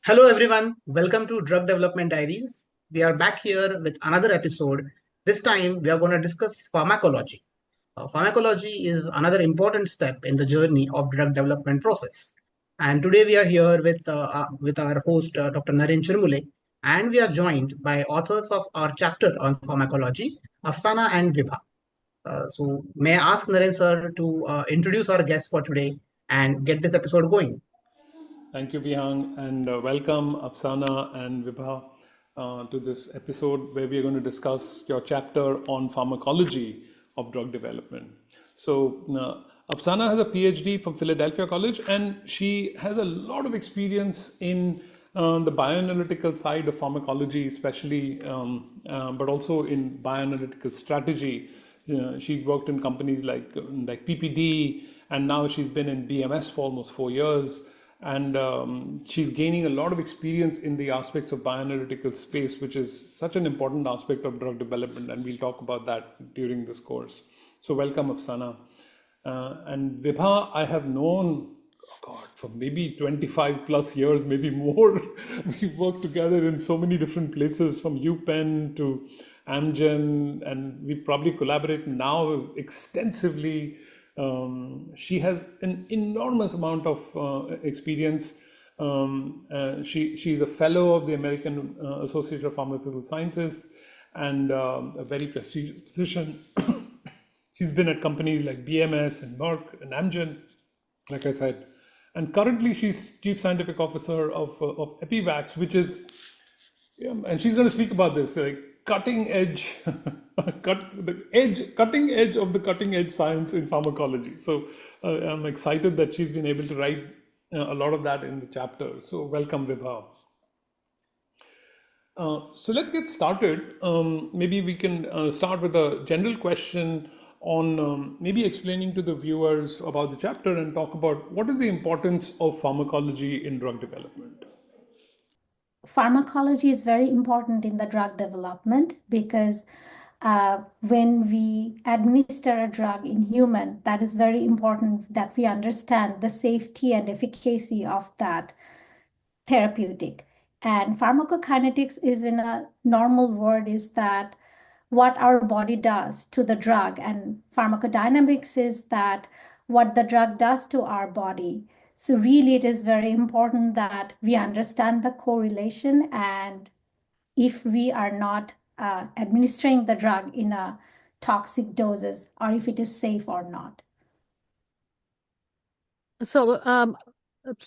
Hello, everyone. Welcome to Drug Development Diaries. We are back here with another episode. This time, we are going to discuss pharmacology. Pharmacology is another important step in the journey of drug development process. And today, we are here with our host, Dr. Naren Chirmule, and we are joined by authors of our chapter on pharmacology, Afsana and Vibha. So, may I ask Naren sir to introduce our guests for today and get this episode going? Thank you, Vihang, and welcome Afsana and Vibha to this episode where we are going to discuss your chapter on pharmacology of drug development. Afsana has a PhD from Philadelphia College, and she has a lot of experience in the bioanalytical side of pharmacology, especially, but also in bioanalytical strategy. She worked in companies like PPD, and now she's been in BMS for almost 4 years. And she's gaining a lot of experience in the aspects of bioanalytical space, which is such an important aspect of drug development, and we'll talk about that during this course. So welcome, Afsana. And Vibha, I have known, oh God, for maybe 25 plus years, maybe more. We've worked together in so many different places, from UPenn to Amgen, and we probably collaborate now extensively. She has an enormous amount of experience. She's a fellow of the American Association of Pharmaceutical Scientists, and a very prestigious position. She's been at companies like BMS and Merck and Amgen, like I said. And currently she's Chief Scientific Officer of EpiVax, which is, and she's going to speak about this, like cutting edge, cutting edge of the cutting edge science in pharmacology. So I'm excited that she's been able to write a lot of that in the chapter. So welcome, Vibha. So let's get started. Maybe we can start with a general question on maybe explaining to the viewers about the chapter and talk about what is the importance of pharmacology in drug development. Pharmacology is very important in the drug development because when we administer a drug in human, that is very important that we understand the safety and efficacy of that therapeutic. And pharmacokinetics is, in a normal word, is that what our body does to the drug, and pharmacodynamics is that what the drug does to our body. So really, it is very important that we understand the correlation, and if we are not administering the drug in a toxic doses, or if it is safe or not. So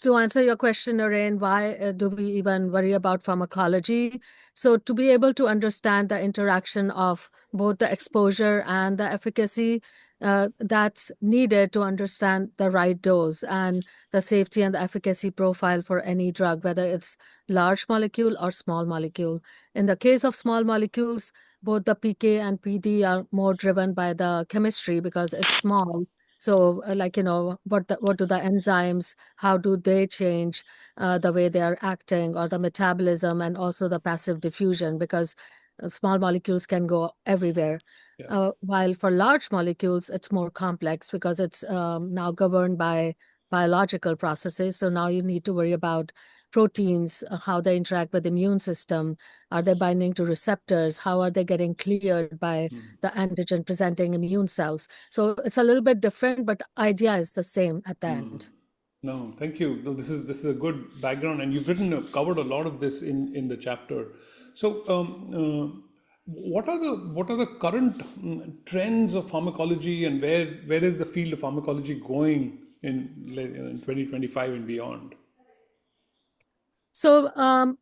to answer your question, Naren, why do we even worry about pharmacology? So to be able to understand the interaction of both the exposure and the efficacy, that's needed to understand the right dose and the safety and the efficacy profile for any drug, whether it's large molecule or small molecule. In the case of small molecules, both the PK and PD are more driven by the chemistry because it's small. So what do the enzymes, how do they change the way they are acting, or the metabolism, and also the passive diffusion, because small molecules can go everywhere. Yeah. While for large molecules, it's more complex because it's now governed by biological processes. So now you need to worry about proteins, how they interact with the immune system. Are they binding to receptors? How are they getting cleared by the antigen presenting immune cells? So it's a little bit different, but idea is the same at the end. No, thank you. No, this is a good background, and you've covered a lot of this in the chapter. So what are the current trends of pharmacology, and where is the field of pharmacology going in 2025 and beyond? So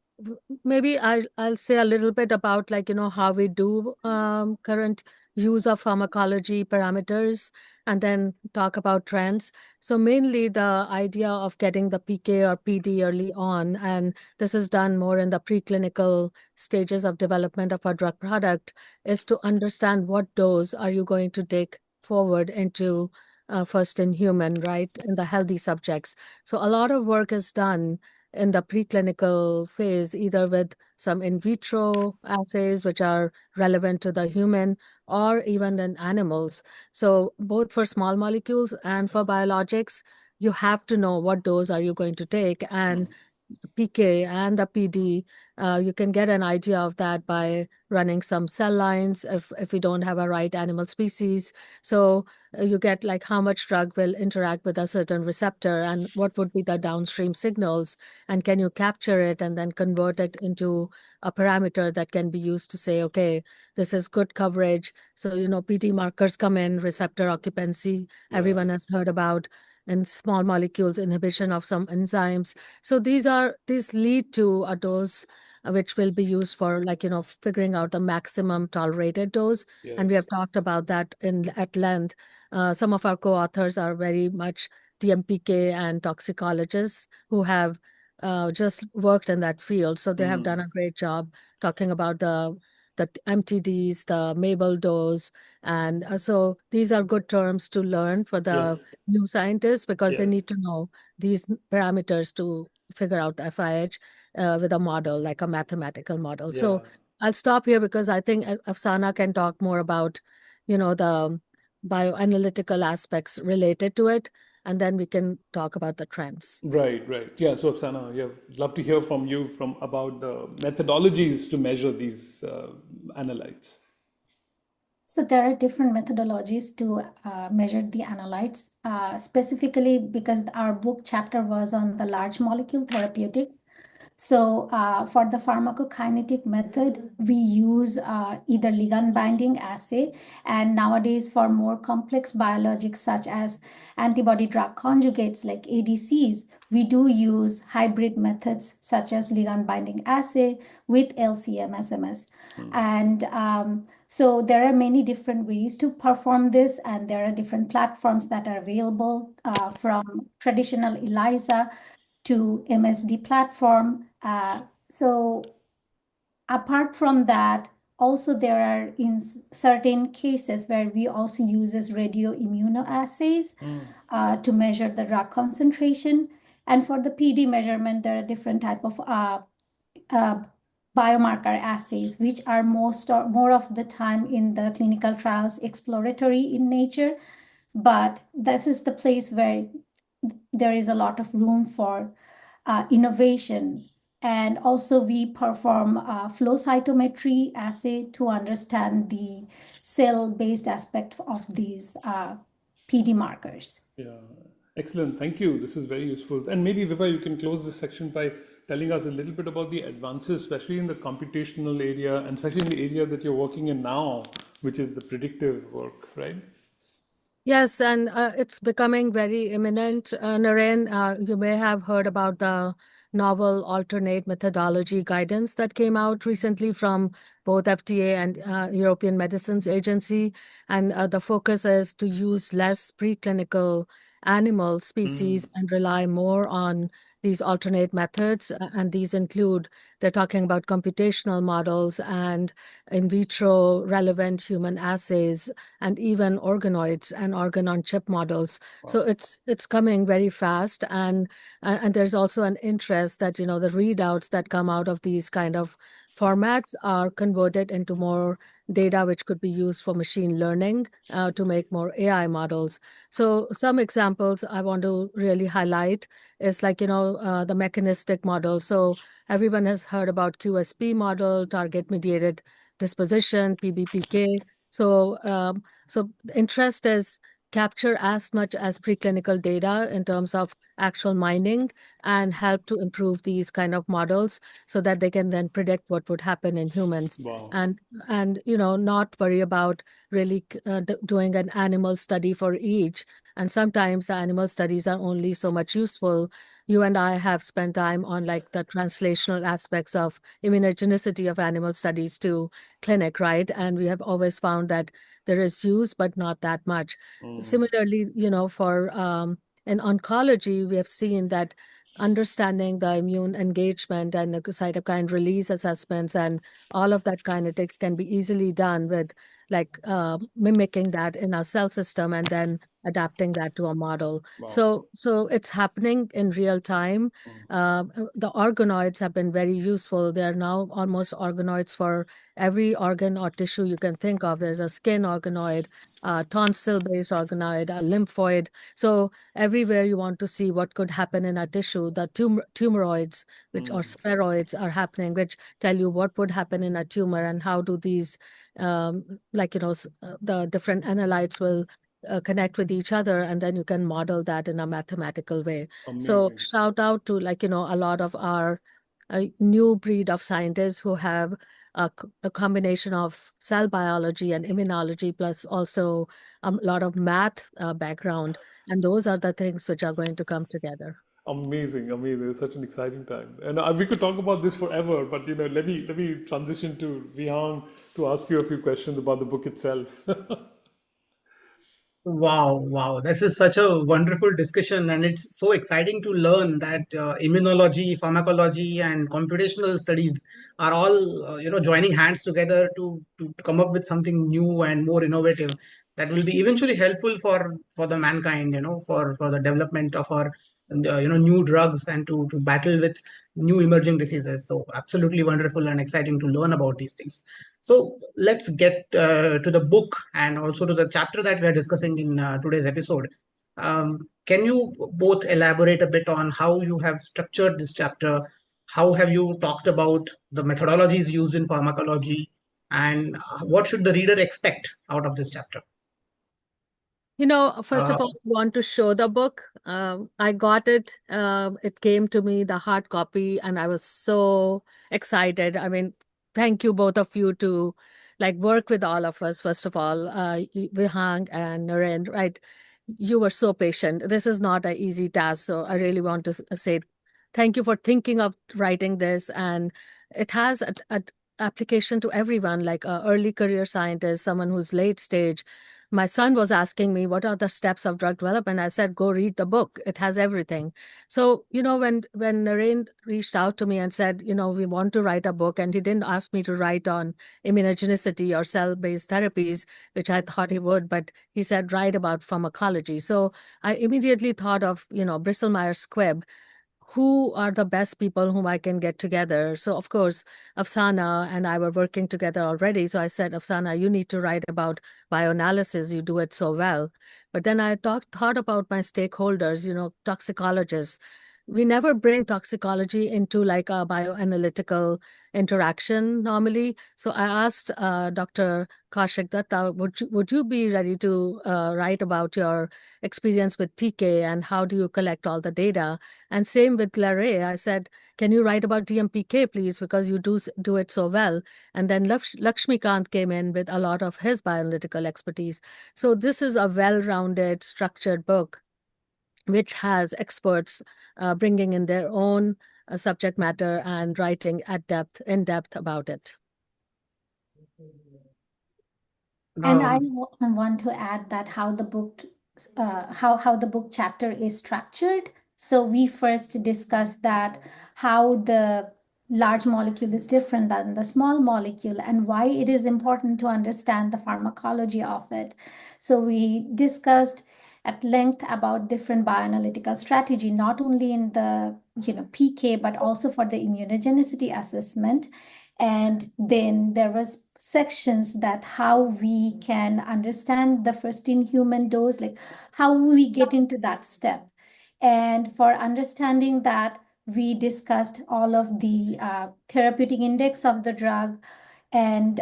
maybe I'll say a little bit about how we do current use of pharmacology parameters, and then talk about trends. So mainly the idea of getting the PK or PD early on, and this is done more in the preclinical stages of development of a drug product, is to understand what dose are you going to take forward into first in human, right, in the healthy subjects. So a lot of work is done in the preclinical phase, either with some in vitro assays, which are relevant to the human, or even in animals. So both for small molecules and for biologics, you have to know what dose are you going to take. And PK and the PD, you can get an idea of that by running some cell lines if we don't have a right animal species. So you get like how much drug will interact with a certain receptor and what would be the downstream signals, and can you capture it and then convert it into a parameter that can be used to say, okay, this is good coverage. So, PD markers come in, receptor occupancy, everyone has heard about, and small molecules inhibition of some enzymes. So these lead to a dose which will be used for figuring out the maximum tolerated dose. And we have talked about that at length. Some of our co-authors are very much DMPK and toxicologists who have just worked in that field. So they have done a great job talking about the MTDs, the Mabel dose. And so these are good terms to learn for the new scientists because they need to know these parameters to figure out the FIH with a model, like a mathematical model. So I'll stop here because I think Afsana can talk more about, the bioanalytical aspects related to it, and then we can talk about the trends. Right, right. Yeah, so Afsana, yeah, love to hear from you about the methodologies to measure these analytes. So there are different methodologies to measure the analytes, specifically because our book chapter was on the large molecule therapeutics. So for the pharmacokinetic method, we use either ligand binding assay, and nowadays for more complex biologics such as antibody drug conjugates like ADCs, we do use hybrid methods such as ligand binding assay with LC-MS. And so there are many different ways to perform this, and there are different platforms that are available from traditional ELISA to MSD platform. So apart from that, also there are in certain cases where we also uses radioimmunoassays to measure the drug concentration. And for the PD measurement, there are different type of biomarker assays, which are more of the time in the clinical trials exploratory in nature. But this is the place where there is a lot of room for innovation. And also we perform flow cytometry assay to understand the cell-based aspect of these PD markers. Yeah, excellent. Thank you. This is very useful. And maybe, Vibha, you can close this section by telling us a little bit about the advances, especially in the computational area, and especially in the area that you're working in now, which is the predictive work, right? Yes, and it's becoming very imminent. Naren, you may have heard about the novel alternate methodology guidance that came out recently from both FDA and European Medicines Agency. And the focus is to use less preclinical animal species and rely more on these alternate methods. And these include, they're talking about computational models and in vitro relevant human assays and even organoids and organ-on-chip models. Wow. So it's coming very fast, and there's also an interest that the readouts that come out of these kind of formats are converted into more data which could be used for machine learning to make more AI models. So some examples I want to really highlight is like the mechanistic model. So everyone has heard about QSP model, target mediated disposition, PBPK. So the interest is capture as much as preclinical data in terms of actual mining and help to improve these kind of models so that they can then predict what would happen in humans. Wow. And not worry about really doing an animal study for each. And sometimes the animal studies are only so much useful. You and I have spent time on like the translational aspects of immunogenicity of animal studies to clinic, right? And we have always found that there is use, but not that much. Similarly, for in oncology, we have seen that understanding the immune engagement and the cytokine release assessments and all of that kinetics can be easily done with like mimicking that in our cell system and then adapting that to a model. Wow. So it's happening in real time. The organoids have been very useful. They are now almost organoids for every organ or tissue you can think of. There's a skin organoid, a tonsil-based organoid, a lymphoid. So everywhere you want to see what could happen in a tissue, the tumoroids, which or spheroids are happening, which tell you what would happen in a tumor and how do these, the different analytes will connect with each other, and then you can model that in a mathematical way. So Amazing. shout out to a lot of our new breed of scientists who have a combination of cell biology and immunology, plus also a lot of math background. And those are the things which are going to come together. Amazing, amazing. It's such an exciting time. And we could talk about this forever, but let me transition to Vihang to ask you a few questions about the book itself. Wow, wow. This is such a wonderful discussion, and it's so exciting to learn that immunology, pharmacology, and computational studies are all, joining hands together to come up with something new and more innovative that will be eventually helpful for the mankind, for the development of our, new drugs and to battle with new emerging diseases. So absolutely wonderful and exciting to learn about these things. So let's get to the book and also to the chapter that we are discussing in today's episode. Can you both elaborate a bit on how you have structured this chapter? How have you talked about the methodologies used in pharmacology? And what should the reader expect out of this chapter? First of all, I want to show the book. I got it. It came to me, the hard copy, and I was so excited. I mean, thank you both of you to work with all of us. First of all, Vihang and Naren, right? You were so patient. This is not an easy task, so I really want to say thank you for thinking of writing this, and it has a application to everyone, like a early career scientist, someone who's late stage. My son was asking me, what are the steps of drug development? I said, go read the book. It has everything. So, when Naren reached out to me and said, we want to write a book, and he didn't ask me to write on immunogenicity or cell-based therapies, which I thought he would, but he said, write about pharmacology. So I immediately thought of, Bristol-Myers Squibb, who are the best people whom I can get together. So, of course, Afsana and I were working together already. So I said, Afsana, you need to write about bioanalysis. You do it so well. But then I thought about my stakeholders, toxicologists. We never bring toxicology into like a bioanalytical interaction normally. So I asked Dr. Kaushik Datta, would you be ready to write about your experience with TK and how do you collect all the data? And same with Larry. I said, can you write about DMPK, please, because you do it so well. And then Lakshmikant came in with a lot of his bioanalytical expertise. So this is a well-rounded, structured book, which has experts bringing in their own subject matter and writing in depth about it. And I want to add that how the book chapter is structured. So we first discussed that how the large molecule is different than the small molecule and why it is important to understand the pharmacology of it. So we discussed at length about different bioanalytical strategy, not only in the PK, but also for the immunogenicity assessment. And then there was sections that how we can understand the first in human dose, like how we get into that step. And for understanding that, we discussed all of the therapeutic index of the drug, and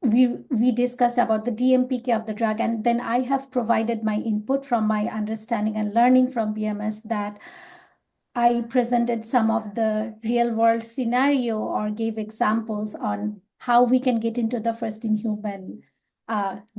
we discussed about the DMPK of the drug. And then I have provided my input from my understanding and learning from BMS, that I presented some of the real world scenario or gave examples on how we can get into the first in human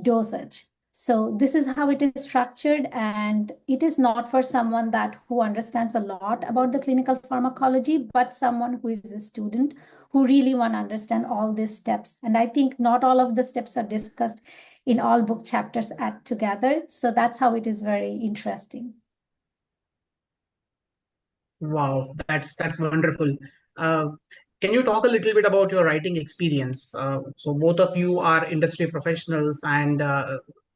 dosage. So this is how it is structured, and it is not for someone who understands a lot about the clinical pharmacology, but someone who is a student who really want to understand all these steps. And I think not all of the steps are discussed in all book chapters together. So that's how it is very interesting. Wow, that's wonderful. Uh, can you talk a little bit about your writing experience? So both of you are industry professionals and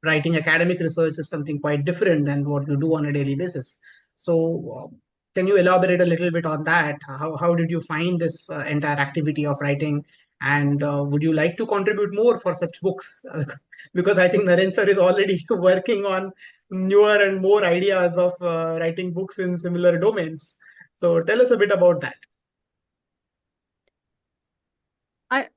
writing academic research is something quite different than what you do on a daily basis. So, can you elaborate a little bit on that? How did you find this entire activity of writing? And would you like to contribute more for such books? Because I think Naren sir is already working on newer and more ideas of writing books in similar domains. So tell us a bit about that. I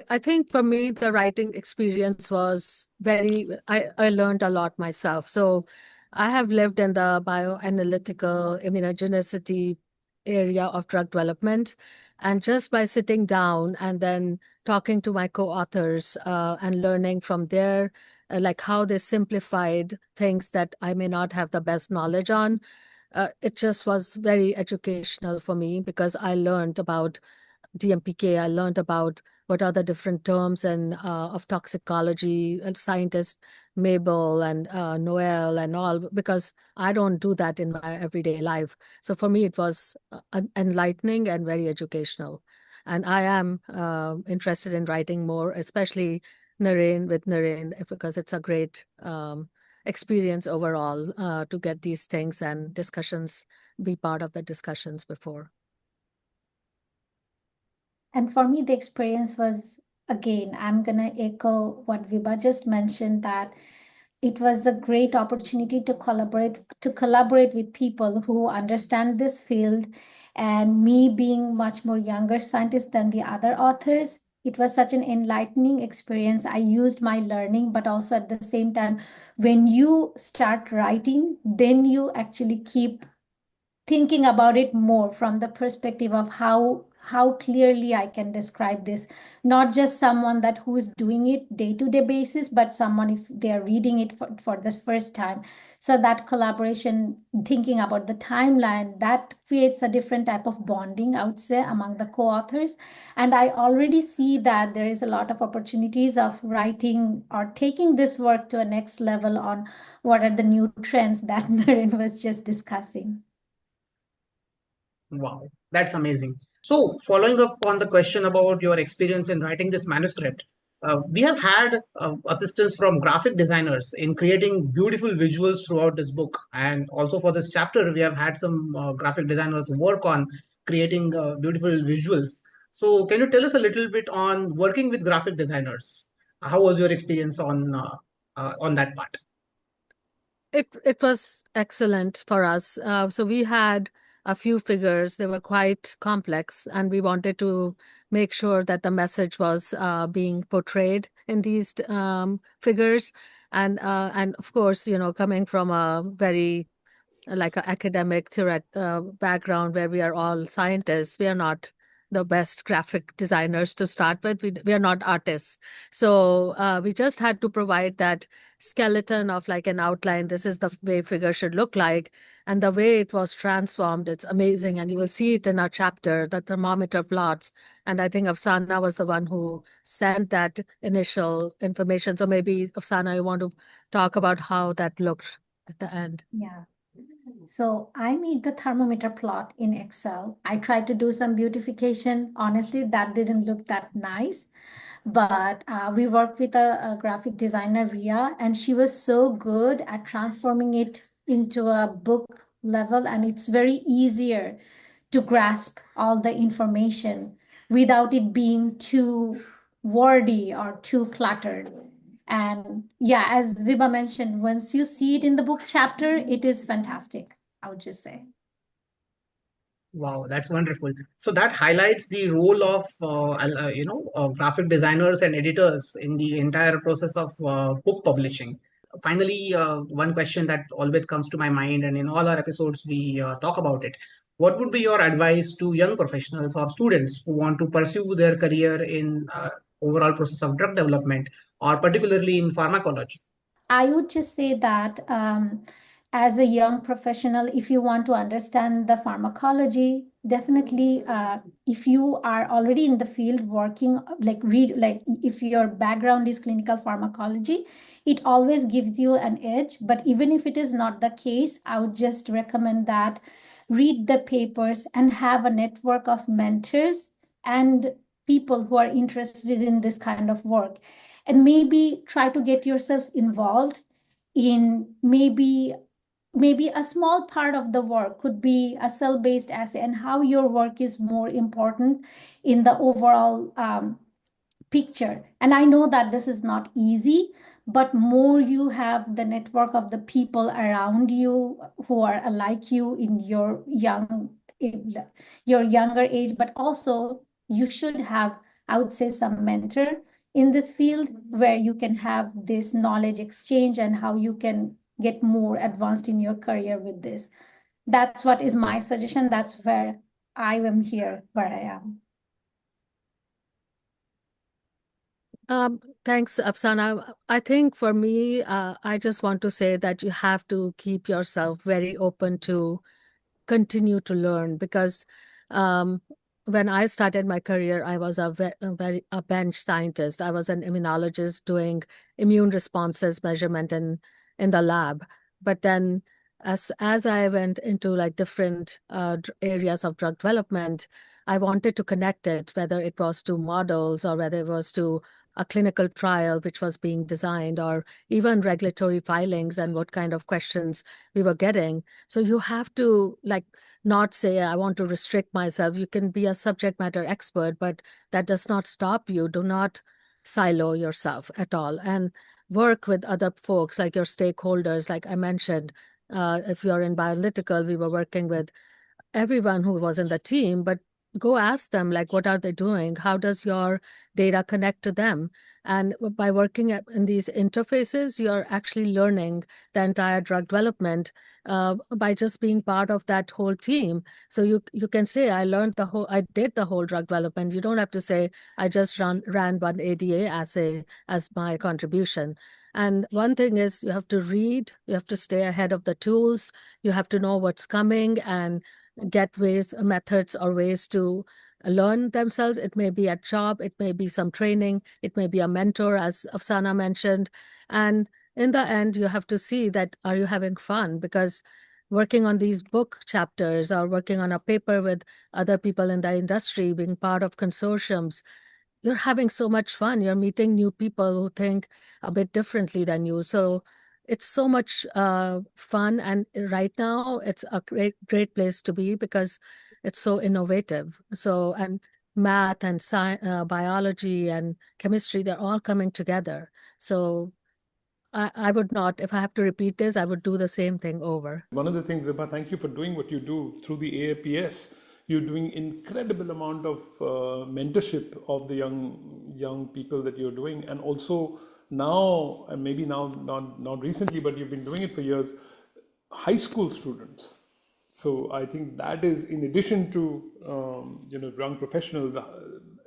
I think for me the writing experience was I learned a lot myself. So I have lived in the bioanalytical immunogenicity area of drug development, and just by sitting down and then talking to my co-authors and learning from their like how they simplified things that I may not have the best knowledge on, it just was very educational for me because I learned about DMPK. I learned about what are the different terms and of toxicology, and scientists Mabel and Noel and all, because I don't do that in my everyday life. So for me, it was enlightening and very educational. And I am interested in writing more, especially with Naren, because it's a great experience overall to get these things and discussions, be part of the discussions before. And for me, the experience was, again, I'm going to echo what Vibha just mentioned, that it was a great opportunity to collaborate with people who understand this field. And me being much more younger scientist than the other authors, it was such an enlightening experience. I used my learning, but also at the same time, when you start writing, then you actually keep thinking about it more from the perspective of how clearly I can describe this, not just someone that who is doing it day-to-day basis, but someone if they are reading it for the first time. So that collaboration, thinking about the timeline, that creates a different type of bonding, I would say, among the co-authors. And I already see that there is a lot of opportunities of writing or taking this work to a next level on what are the new trends that Naren was just discussing. Wow, that's amazing. So, following up on the question about your experience in writing this manuscript, we have had assistance from graphic designers in creating beautiful visuals throughout this book. And also for this chapter, we have had some graphic designers work on creating beautiful visuals. So, can you tell us a little bit on working with graphic designers? How was your experience on that part? It was excellent for us. So we had a few figures. They were quite complex, and we wanted to make sure that the message was being portrayed in these figures. And of course, coming from a very like an academic background where we are all scientists, we are not the best graphic designers to start with. We are not artists. So we just had to provide that skeleton of like an outline. This is the way figure should look like. And the way it was transformed, it's amazing. And you will see it in our chapter, the thermometer plots. And I think Afsana was the one who sent that initial information. So maybe, Afsana, you want to talk about how that looked at the end? Yeah. So I made the thermometer plot in Excel. I tried to do some beautification. Honestly, that didn't look that nice. But we worked with a graphic designer, Ria, and she was so good at transforming it into a book level. And it's very easier to grasp all the information without it being too wordy or too cluttered. And yeah, as Vibha mentioned, once you see it in the book chapter, it is fantastic, I would just say. Wow, that's wonderful. So that highlights the role of graphic designers and editors in the entire process of book publishing. Finally, one question that always comes to my mind, and in all our episodes we talk about it. What would be your advice to young professionals or students who want to pursue their career in overall process of drug development, or particularly in pharmacology? I would just say that as a young professional, if you want to understand the pharmacology, definitely if you are already in the field working, if your background is clinical pharmacology, it always gives you an edge. But even if it is not the case, I would just recommend that read the papers and have a network of mentors and people who are interested in this kind of work. and maybe try to get yourself involved in maybe a small part of the work could be a cell-based assay, and how your work is more important in the overall picture. And I know that this is not easy, but more you have the network of the people around you who are like you in your younger age, but also you should have, I would say, some mentor in this field where you can have this knowledge exchange and how you can get more advanced in your career with this. That's what is my suggestion. That's where I am here, where I am. Thanks, Afsana. I think for me, I just want to say that you have to keep yourself very open to continue to learn, because um, when I started my career, I was a bench scientist. I was an immunologist doing immune responses measurement in the lab. But then as I went into like different areas of drug development, I wanted to connect it, whether it was to models or whether it was to a clinical trial which was being designed, or even regulatory filings and what kind of questions we were getting. So you have to like not say, I want to restrict myself. You can be a subject matter expert, but that does not stop you. Do not silo yourself at all, and work with other folks like your stakeholders. Like I mentioned, if you're in bioanalytical, we were working with everyone who was in the team, but go ask them, like, what are they doing? How does your data connect to them? And by working in these interfaces, you're actually learning the entire drug development by just being part of that whole team. So you can say, I did the whole drug development. You don't have to say, I just ran one ADA assay as my contribution. And one thing is, you have to read, you have to stay ahead of the tools, you have to know what's coming and get methods or ways to learn themselves. It may be a job, it may be some training, it may be a mentor, as Afsana mentioned. And in the end, you have to see that, are you having fun? Because working on these book chapters or working on a paper with other people in the industry, being part of consortiums, you're having so much fun. You're meeting new people who think a bit differently than you. So it's so much fun. And right now, it's a great place to be because it's so innovative. So, and math and biology and chemistry, they're all coming together. So I would not, if I have to repeat this, I would do the same thing over. One of the things, Vibha, thank you for doing what you do through the AAPS. You're doing incredible amount of mentorship of the young people that you're doing, and also now, and maybe now not recently, but you've been doing it for years, high school students. So I think that is, in addition to young professionals,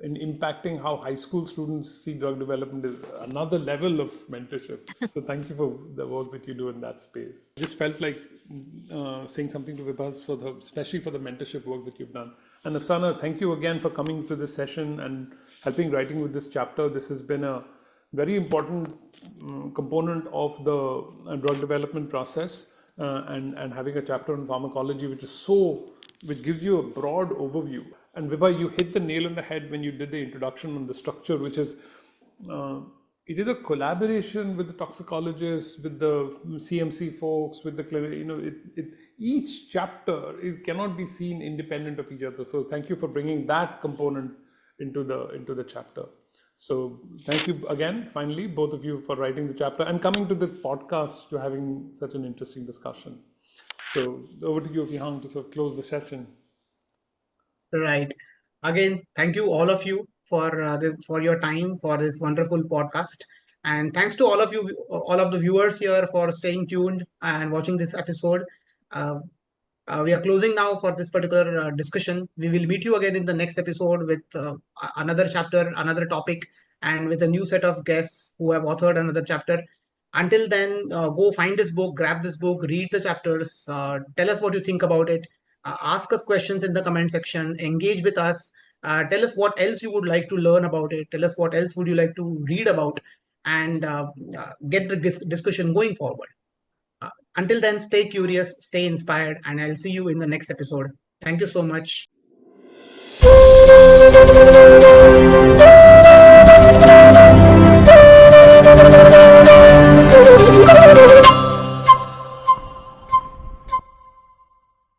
in impacting how high school students see drug development is another level of mentorship. So thank you for the work that you do in that space. I just felt like saying something to Vibha, especially for the mentorship work that you've done. And Afsana, thank you again for coming to this session and helping writing with this chapter. This has been a very important component of the drug development process. And having a chapter on pharmacology, which gives you a broad overview. And Vibha, you hit the nail on the head when you did the introduction on the structure, which is it is a collaboration with the toxicologists, with the CMC folks, with the clinic. Each chapter cannot be seen independent of each other. So thank you for bringing that component into the chapter. So thank you again, finally, both of you, for writing the chapter and coming to the podcast to having such an interesting discussion. So over to you, Vihang, to sort of close the session. Right. Again, thank you all of you for your time for this wonderful podcast, and thanks to all of you, all of the viewers here, for staying tuned and watching this episode. Uh, we are closing now for this particular discussion. We will meet you again in the next episode with another chapter, another topic, and with a new set of guests who have authored another chapter. Until then, go find this book, grab this book, read the chapters, tell us what you think about it, ask us questions in the comment section, engage with us, tell us what else you would like to learn about it, tell us what else would you like to read about, and get the discussion going forward. Until then, stay curious, stay inspired, and I'll see you in the next episode. Thank you so much.